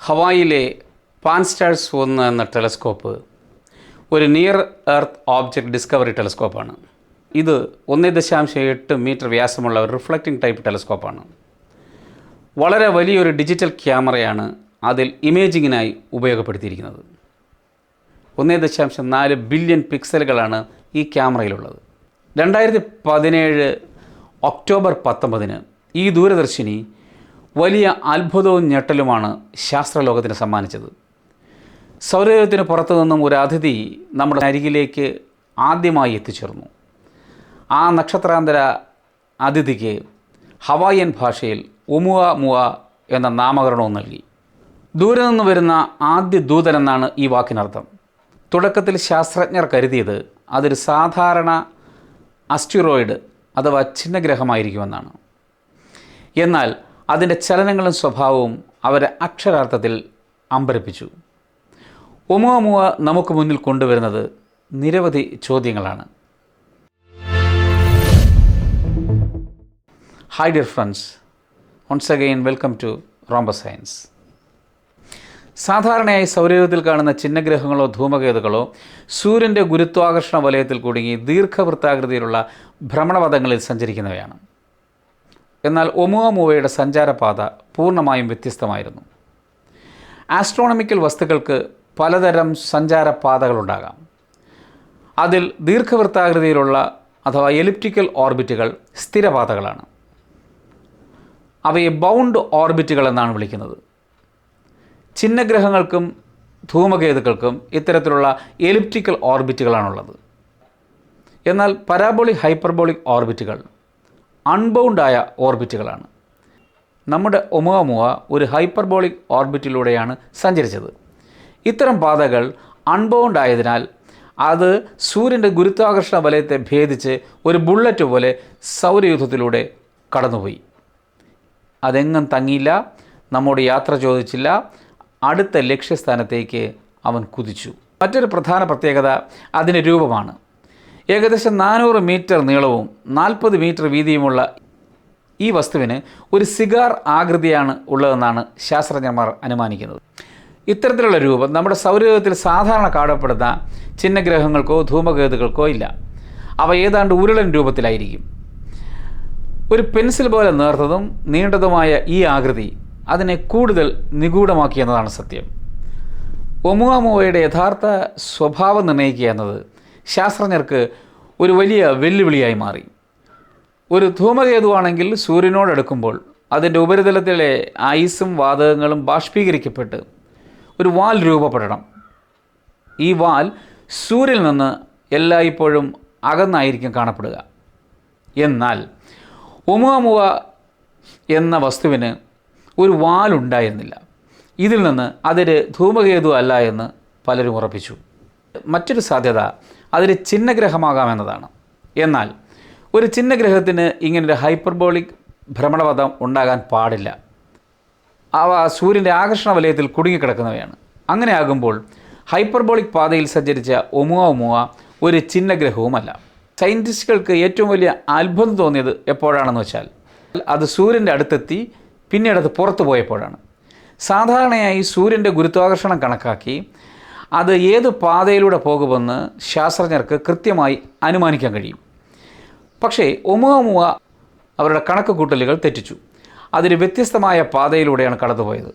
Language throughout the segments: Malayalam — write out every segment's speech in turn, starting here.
ഹവായിലെ പാൻസ്റ്റാഴ്സ് 1 എന്ന ടെലസ്കോപ്പ് ഒരു നിയർ എർത്ത് ഓബ്ജക്റ്റ് ഡിസ്കവറി ടെലസ്കോപ്പാണ്. ഇത് 1.8 മീറ്റർ വ്യാസമുള്ള ഒരു റിഫ്ലക്റ്റിംഗ് ടൈപ്പ് ടെലസ്കോപ്പാണ്. വളരെ വലിയൊരു ഡിജിറ്റൽ ക്യാമറയാണ് അതിൽ ഇമേജിങ്ങിനായി ഉപയോഗപ്പെടുത്തിയിരിക്കുന്നത്. 1.4 ബില്യൺ പിക്സലുകളാണ് ഈ ക്യാമറയിലുള്ളത്. 2017 ഒക്ടോബർ 19 ഈ ദൂരദർശിനി വലിയ അത്ഭുതവും ഞെട്ടലുമാണ് ശാസ്ത്രലോകത്തിന് സമ്മാനിച്ചത്. സൗരയൂഥത്തിന് പുറത്തു നിന്നും ഒരു അതിഥി നമ്മുടെ അരികിലേക്ക് ആദ്യമായി എത്തിച്ചേർന്നു. ആ നക്ഷത്രാന്തര അതിഥിക്ക് ഹവായിയൻ ഭാഷയിൽ ഉമുവ മുവ എന്ന നാമകരണവും നൽകി. ദൂരെ നിന്ന് വരുന്ന ആദ്യ ദൂതനെന്നാണ് ഈ വാക്കിനർത്ഥം. തുടക്കത്തിൽ ശാസ്ത്രജ്ഞർ കരുതിയത് അതൊരു സാധാരണ അസ്റ്റ്രോയിഡ് അഥവാ ഛിന്നഗ്രഹമായിരിക്കുമെന്നാണ്. എന്നാൽ അതിൻ്റെ ചലനങ്ങളും സ്വഭാവവും അവരെ അക്ഷരാർത്ഥത്തിൽ അമ്പരപ്പിച്ചു. ഒമുവമുവ നമുക്ക് മുന്നിൽ കൊണ്ടുവരുന്നത് നിരവധി ചോദ്യങ്ങളാണ്. Hi dear friends, once again welcome to Rhombus Science. സാധാരണയായി സൗരയൂഥത്തിൽ കാണുന്ന ഛിന്നഗ്രഹങ്ങളോ ധൂമകേതുക്കളോ സൂര്യൻ്റെ ഗുരുത്വാകർഷണ വലയത്തിൽ കുടുങ്ങി ദീർഘവൃത്താകൃതിയിലുള്ള ഭ്രമണപഥങ്ങളിൽ സഞ്ചരിക്കുന്നവയാണ്. എന്നാൽ ഒമുവമുവയുടെ സഞ്ചാരപാത പൂർണ്ണമായും വ്യത്യസ്തമായിരുന്നു. ആസ്ട്രോണമിക്കൽ വസ്തുക്കൾക്ക് പലതരം സഞ്ചാരപാതകളുണ്ടാകാം. അതിൽ ദീർഘവൃത്താകൃതിയിലുള്ള അഥവാ എലിപ്റ്റിക്കൽ ഓർബിറ്റുകൾ സ്ഥിരപാതകളാണ്. അവയെ ബൗണ്ട് ഓർബിറ്റുകൾ എന്നാണ് വിളിക്കുന്നത്. ഛിന്നഗ്രഹങ്ങൾക്കും ധൂമകേതുക്കൾക്കും ഇത്തരത്തിലുള്ള എലിപ്റ്റിക്കൽ ഓർബിറ്റുകളാണുള്ളത്. എന്നാൽ പരാബോളിക് ഹൈപ്പർബോളിക് ഓർബിറ്റുകൾ അൺബൗണ്ടായ ഓർബിറ്റുകളാണ്. നമ്മുടെ ഒമുവമുവ ഒരു ഹൈപ്പർബോളിക് ഓർബിറ്റിലൂടെയാണ് സഞ്ചരിച്ചത്. ഇത്തരം പാതകൾ അൺബൗണ്ട് ആയതിനാൽ അത് സൂര്യൻ്റെ ഗുരുത്വാകർഷണ വലയത്തെ ഭേദിച്ച് ഒരു ബുള്ളറ്റ് പോലെ സൗരയൂഥത്തിലൂടെ കടന്നുപോയി. അതെങ്ങും തങ്ങിയില്ല, നമ്മോട് യാത്ര ചോദിച്ചില്ല, അടുത്ത ലക്ഷ്യസ്ഥാനത്തേക്ക് അവൻ കുതിച്ചു. മറ്റൊരു പ്രധാന പ്രത്യേകത അതിൻ്റെ രൂപമാണ്. ഏകദേശം 400 മീറ്റർ നീളവും 40 മീറ്റർ വീതിയുമുള്ള ഈ വസ്തുവിന് ഒരു സിഗാർ ആകൃതിയാണ് ഉള്ളതെന്നാണ് ശാസ്ത്രജ്ഞന്മാർ അനുമാനിക്കുന്നത്. ഇത്തരത്തിലുള്ള രൂപം നമ്മുടെ സൗരയൂഥത്തിൽ സാധാരണ കാണപ്പെടുന്ന ഛിന്നഗ്രഹങ്ങൾക്കോ ധൂമകേതുക്കൾക്കോ ഇല്ല. അവ ഏതാണ്ട് ഉരുളൻ രൂപത്തിലായിരിക്കും. ഒരു പെൻസിൽ പോലെ നേർത്തതും നീണ്ടതുമായ ഈ ആകൃതി അതിനെ കൂടുതൽ നിഗൂഢമാക്കിയെന്നതാണ് സത്യം. ഒമുവമുവയുടെ യഥാർത്ഥ സ്വഭാവം നിർണ്ണയിക്കുക എന്നത് ശാസ്ത്രജ്ഞർക്ക് ഒരു വലിയ വെല്ലുവിളിയായി മാറി. ഒരു ധൂമകേതുവാണെങ്കിൽ സൂര്യനോടടുക്കുമ്പോൾ അതിൻ്റെ ഉപരിതലത്തിലെ ഐസും വാതകങ്ങളും ബാഷ്പീകരിക്കപ്പെട്ട് ഒരു വാൽ രൂപപ്പെടണം. ഈ വാൽ സൂര്യനിൽ നിന്ന് എല്ലായ്പ്പോഴും അകന്നായിരിക്കും കാണപ്പെടുക. എന്നാൽ ഒമുവമുവ എന്ന വസ്തുവിന് ഒരു വാലുണ്ടായിരുന്നില്ല. ഇതിൽ നിന്ന് അതൊരു ധൂമകേതു അല്ല എന്ന് പലരും ഉറപ്പിച്ചു. മറ്റൊരു സാധ്യത അതൊരു ഛിന്നഗ്രഹമാകാമെന്നതാണ്. എന്നാൽ ഒരു ഛിന്നഗ്രഹത്തിന് ഇങ്ങനൊരു ഹൈപ്പർബോളിക് ഭ്രമണപഥം ഉണ്ടാകാൻ പാടില്ല. അവ സൂര്യൻ്റെ ആകർഷണ വലയത്തിൽ കുടുങ്ങിക്കിടക്കുന്നവയാണ്. അങ്ങനെ ആകുമ്പോൾ ഹൈപ്പർബോളിക് പാതയിൽ സഞ്ചരിച്ച ഒമുവമുവ ഒരു ഛിന്നഗ്രഹവുമല്ല. സയൻറ്റിസ്റ്റുകൾക്ക് ഏറ്റവും വലിയ അത്ഭുതം തോന്നിയത് എപ്പോഴാണെന്ന് വെച്ചാൽ അത് സൂര്യൻ്റെ അടുത്തെത്തി പിന്നീട് അത് പുറത്തു പോയപ്പോഴാണ്. സാധാരണയായി സൂര്യൻ്റെ ഗുരുത്വാകർഷണം കണക്കാക്കി അത് ഏത് പാതയിലൂടെ പോകുമെന്ന് ശാസ്ത്രജ്ഞർക്ക് കൃത്യമായി അനുമാനിക്കാൻ കഴിയും. പക്ഷേ ഒമുവമുവ അവരുടെ കണക്ക് കൂട്ടലുകൾ തെറ്റിച്ചു. അതൊരു വ്യത്യസ്തമായ പാതയിലൂടെയാണ് കടന്നുപോയത്.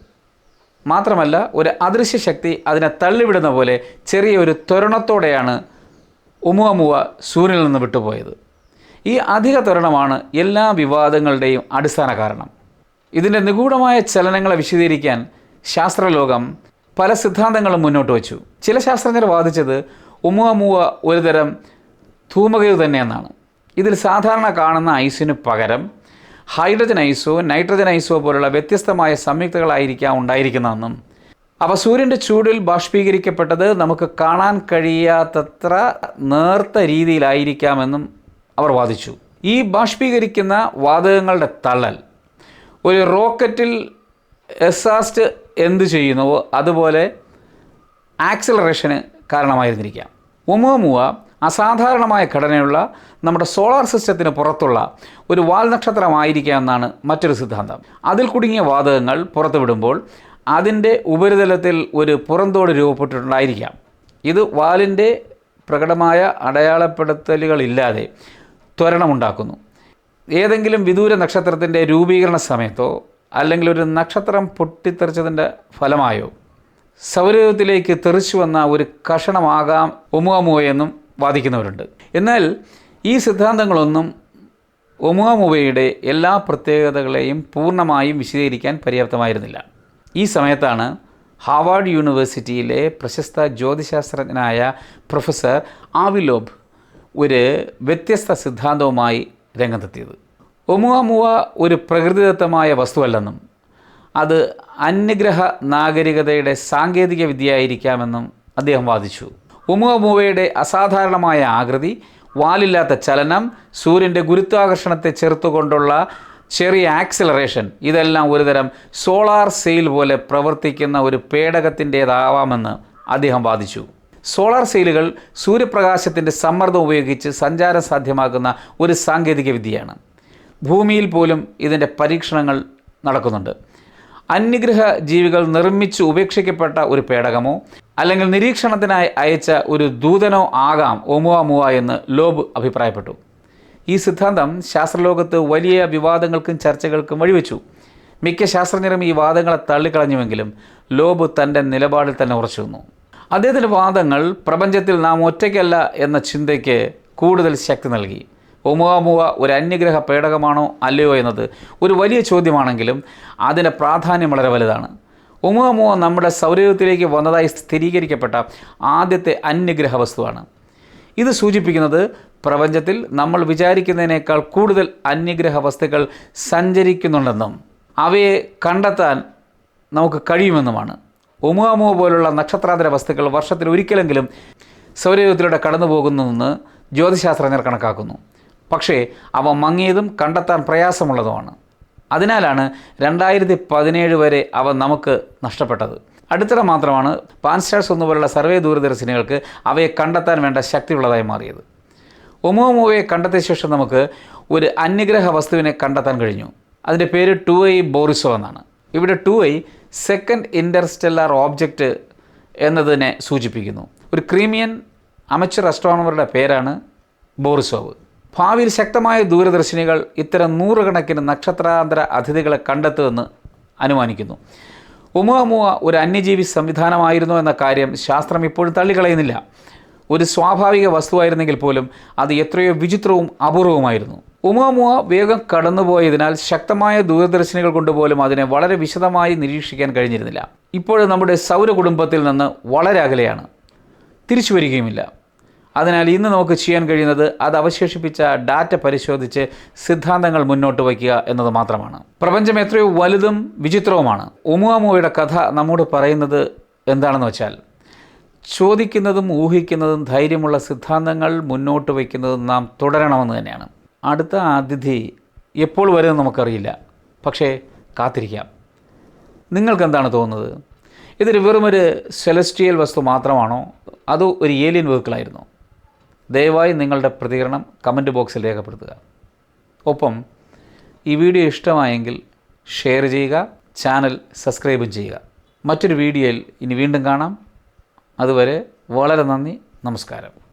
മാത്രമല്ല, ഒരു അദൃശ്യ ശക്തി അതിനെ തള്ളിവിടുന്ന പോലെ ചെറിയൊരു ത്വരണത്തോടെയാണ് ഒമുവമുവ സൂര്യനിൽ നിന്ന് വിട്ടുപോയത്. ഈ അധിക ത്വരണമാണ് എല്ലാ വിവാദങ്ങളുടെയും അടിസ്ഥാന കാരണം. ഇതിൻ്റെ നിഗൂഢമായ ചലനങ്ങളെ വിശദീകരിക്കാൻ ശാസ്ത്രലോകം പല സിദ്ധാന്തങ്ങളും മുന്നോട്ട് വച്ചു. ചില ശാസ്ത്രജ്ഞർ വാദിച്ചത് ഒമുവമുവ ഒരുതരം ധൂമകേതു തന്നെയെന്നാണ്. ഇതിൽ സാധാരണ കാണുന്ന ഐസിന് പകരം ഹൈഡ്രജൻ ഐസോ നൈട്രജൻ ഐസോ പോലുള്ള വ്യത്യസ്തമായ സംയുക്തങ്ങളായിരിക്കാം ഉണ്ടായിരിക്കുന്നതെന്നും അവ സൂര്യൻ്റെ ചൂടിൽ ബാഷ്പീകരിക്കപ്പെട്ടത് നമുക്ക് കാണാൻ കഴിയാത്തത്ര നേർത്ത രീതിയിലായിരിക്കാമെന്നും അവർ വാദിച്ചു. ഈ ബാഷ്പീകരിക്കുന്ന വാതകങ്ങളുടെ തള്ളൽ ഒരു റോക്കറ്റിൽ എക്സാസ്റ്റ് എന്ത് ചെയ്യുന്നുവോ അതുപോലെ ആക്സിലറേഷന് കാരണമായിരുന്നിരിക്കാം. ഒമുവമുവ അസാധാരണമായ ഘടനയുള്ള നമ്മുടെ സോളാർ സിസ്റ്റത്തിന് പുറത്തുള്ള ഒരു വാൽ നക്ഷത്രമായിരിക്കാം എന്നാണ് മറ്റൊരു സിദ്ധാന്തം. അതിൽ കുടുങ്ങിയ വാതകങ്ങൾ പുറത്തുവിടുമ്പോൾ അതിൻ്റെ ഉപരിതലത്തിൽ ഒരു പുറന്തോട് രൂപപ്പെട്ടിട്ടുണ്ടായിരിക്കാം. ഇത് വാലിൻ്റെ പ്രകടമായ അടയാളപ്പെടുത്തലുകളില്ലാതെ ത്വരണമുണ്ടാക്കുന്നു. ഏതെങ്കിലും വിദൂര നക്ഷത്രത്തിൻ്റെ രൂപീകരണ സമയത്തോ അല്ലെങ്കിൽ ഒരു നക്ഷത്രം പൊട്ടിത്തെറിച്ചതിൻ്റെ ഫലമായോ സൗരയൂഥത്തിലേക്ക് തെറിച്ചു വന്ന ഒരു കഷണമാകാം ഒമുഅമുവയെന്നും വാദിക്കുന്നവരുണ്ട്. എന്നാൽ ഈ സിദ്ധാന്തങ്ങളൊന്നും ഒമുഅമുവയുടെ എല്ലാ പ്രത്യേകതകളെയും പൂർണ്ണമായും വിശദീകരിക്കാൻ പര്യാപ്തമായിരുന്നില്ല. ഈ സമയത്താണ് ഹാർവാർഡ് യൂണിവേഴ്സിറ്റിയിലെ പ്രശസ്ത ജ്യോതിശാസ്ത്രജ്ഞനായ പ്രൊഫസർ ആവിലോബ് ഒരു വ്യത്യസ്ത സിദ്ധാന്തവുമായി രംഗത്തെത്തിയത്. ഒമുഅമുവ ഒരു പ്രകൃതിദത്തമായ വസ്തുവല്ലെന്നും അത് അന്യഗ്രഹ നാഗരികതയുടെ സാങ്കേതിക വിദ്യയായിരിക്കാമെന്നും അദ്ദേഹം വാദിച്ചു. ഒമുഅമുവയുടെ അസാധാരണമായ ആകൃതി, വാലില്ലാത്ത ചലനം, സൂര്യൻ്റെ ഗുരുത്വാകർഷണത്തെ ചെറുത്തുകൊണ്ടുള്ള ചെറിയ ആക്സിലറേഷൻ, ഇതെല്ലാം ഒരുതരം സോളാർ സെയിൽ പോലെ പ്രവർത്തിക്കുന്ന ഒരു പേടകത്തിൻ്റേതാവാമെന്ന് അദ്ദേഹം വാദിച്ചു. സോളാർ സെയിലുകൾ സൂര്യപ്രകാശത്തിൻ്റെ സമ്മർദ്ദം ഉപയോഗിച്ച് സഞ്ചാരം സാധ്യമാക്കുന്ന ഒരു സാങ്കേതിക വിദ്യയാണ്. ഭൂമിയിൽ പോലും ഇതിൻ്റെ പരീക്ഷണങ്ങൾ നടക്കുന്നുണ്ട്. അന്യഗ്രഹ ജീവികൾ നിർമ്മിച്ച് ഉപേക്ഷിക്കപ്പെട്ട ഒരു പേടകമോ അല്ലെങ്കിൽ നിരീക്ഷണത്തിനായി അയച്ച ഒരു ദൂതനോ ആകാം ഒമുഅമുവ എന്ന് ലോബ് അഭിപ്രായപ്പെട്ടു. ഈ സിദ്ധാന്തം ശാസ്ത്രലോകത്ത് വലിയ വിവാദങ്ങൾക്കും ചർച്ചകൾക്കും വഴിവെച്ചു. മിക്ക ശാസ്ത്രജ്ഞരും ഈ വാദങ്ങളെ തള്ളിക്കളഞ്ഞുവെങ്കിലും ലോബ് തൻ്റെ നിലപാടിൽ തന്നെ ഉറച്ചു നിന്നു. അദ്ദേഹത്തിൻ്റെ വാദങ്ങൾ പ്രപഞ്ചത്തിൽ നാം ഒറ്റയ്ക്കല്ല എന്ന ചിന്തയ്ക്ക് കൂടുതൽ ശക്തി നൽകി. ഒമുഅമുവ ഒരു അന്യഗ്രഹ പേടകമാണോ അല്ലയോ എന്നത് ഒരു വലിയ ചോദ്യമാണെങ്കിലും അതിൻ്റെ പ്രാധാന്യം വളരെ വലുതാണ്. ഒമുഅമുവ നമ്മുടെ സൗരയൂഥത്തിലേക്ക് വന്നതായി സ്ഥിരീകരിക്കപ്പെട്ട ആദ്യത്തെ അന്യഗ്രഹ വസ്തുവാണ്. ഇത് സൂചിപ്പിക്കുന്നത് പ്രപഞ്ചത്തിൽ നമ്മൾ വിചാരിക്കുന്നതിനേക്കാൾ കൂടുതൽ അന്യഗ്രഹ വസ്തുക്കൾ സഞ്ചരിക്കുന്നുണ്ടെന്നും അവയെ കണ്ടെത്താൻ നമുക്ക് കഴിയുമെന്നുമാണ്. ഒമുഅമുവ പോലുള്ള നക്ഷത്രാന്തര വസ്തുക്കൾ വർഷത്തിൽ ഒരിക്കലെങ്കിലും സൗരയൂഥത്തിലൂടെ കടന്നു പോകുന്നുവെന്ന് ജ്യോതിശാസ്ത്രജ്ഞർ കണക്കാക്കുന്നു. പക്ഷേ അവ മങ്ങിയതും കണ്ടെത്താൻ പ്രയാസമുള്ളതുമാണ്. അതിനാലാണ് 2017 വരെ അവ നമുക്ക് നഷ്ടപ്പെട്ടത്. അടുത്തിടെ മാത്രമാണ് പാൻസ്റ്റാർസ് ഒന്നുപോലുള്ള സർവേ ദൂരദർശിനികൾക്ക് അവയെ കണ്ടെത്താൻ വേണ്ട ശക്തിയുള്ളതായി മാറിയത്. ഒമുഅമുവയെ കണ്ടെത്തിയ ശേഷം നമുക്ക് ഒരു അന്യഗ്രഹ വസ്തുവിനെ കണ്ടെത്താൻ കഴിഞ്ഞു. അതിൻ്റെ പേര് 2I ബോറിസോ എന്നാണ്. ഇവിടെ 2I സെക്കൻഡ് ഇൻ്റർസ്റ്റെല്ലാർ ഓബ്ജക്റ്റ് എന്നതിനെ സൂചിപ്പിക്കുന്നു. ഒരു ക്രീമിയൻ അമച്വർ അസ്ട്രോണമറുടെ പേരാണ് ബോറിസോവ്. ഭാവിയിൽ ശക്തമായ ദൂരദർശിനികൾ ഇത്തരം നൂറുകണക്കിന് നക്ഷത്രാന്തര അതിഥികളെ കണ്ടെത്തുമെന്ന് അനുമാനിക്കുന്നു. ഒമുഅമുവ ഒരു അന്യജീവി സംവിധാനമായിരുന്നു എന്ന കാര്യം ശാസ്ത്രം ഇപ്പോഴും തള്ളിക്കളയുന്നില്ല. ഒരു സ്വാഭാവിക വസ്തുവായിരുന്നെങ്കിൽ പോലും അത് എത്രയോ വിചിത്രവും അപൂർവമായിരുന്നു. ഒമുഅമുവ വേഗം കടന്നുപോയതിനാൽ ശക്തമായ ദൂരദർശിനികൾ കൊണ്ടുപോലും അതിനെ വളരെ വിശദമായി നിരീക്ഷിക്കാൻ കഴിഞ്ഞിരുന്നില്ല. ഇപ്പോഴും നമ്മുടെ സൗരകുടുംബത്തിൽ നിന്ന് വളരെ അകലെയാണ്, തിരിച്ചു വരികയുമില്ല. അതിനാൽ ഇന്ന് നമുക്ക് ചെയ്യാൻ കഴിയുന്നത് അത് അവശേഷിപ്പിച്ച ഡാറ്റ പരിശോധിച്ച് സിദ്ധാന്തങ്ങൾ മുന്നോട്ട് വയ്ക്കുക എന്നത് മാത്രമാണ്. പ്രപഞ്ചം എത്രയോ വലുതും വിചിത്രവുമാണ്. ഒമുഅമുവയുടെ കഥ നമ്മോട് പറയുന്നത് എന്താണെന്ന് വെച്ചാൽ, ചോദിക്കുന്നതും ഊഹിക്കുന്നതും ധൈര്യമുള്ള സിദ്ധാന്തങ്ങൾ മുന്നോട്ട് വയ്ക്കുന്നതും നാം തുടരണമെന്ന് തന്നെയാണ്. അടുത്ത അതിഥി എപ്പോൾ വരുമെന്ന് നമുക്കറിയില്ല, പക്ഷേ കാത്തിരിക്കാം. നിങ്ങൾക്കെന്താണ് തോന്നുന്നത്? ഇതൊരു വെറുമൊരു സെലസ്റ്റിയൽ വസ്തു മാത്രമാണോ അതോ ഒരു ഏലിയൻ വെഹിക്കിളായിരുന്നോ? ദയവായി നിങ്ങളുടെ പ്രതികരണം കമൻറ്റ് ബോക്സിൽ രേഖപ്പെടുത്തുക. ഒപ്പം ഈ വീഡിയോ ഇഷ്ടമായെങ്കിൽ ഷെയർ ചെയ്യുക, ചാനൽ സബ്സ്ക്രൈബും ചെയ്യുക. മറ്റൊരു വീഡിയോയിൽ ഇനി വീണ്ടും കാണാം. അതുവരെ വളരെ നന്ദി, നമസ്കാരം.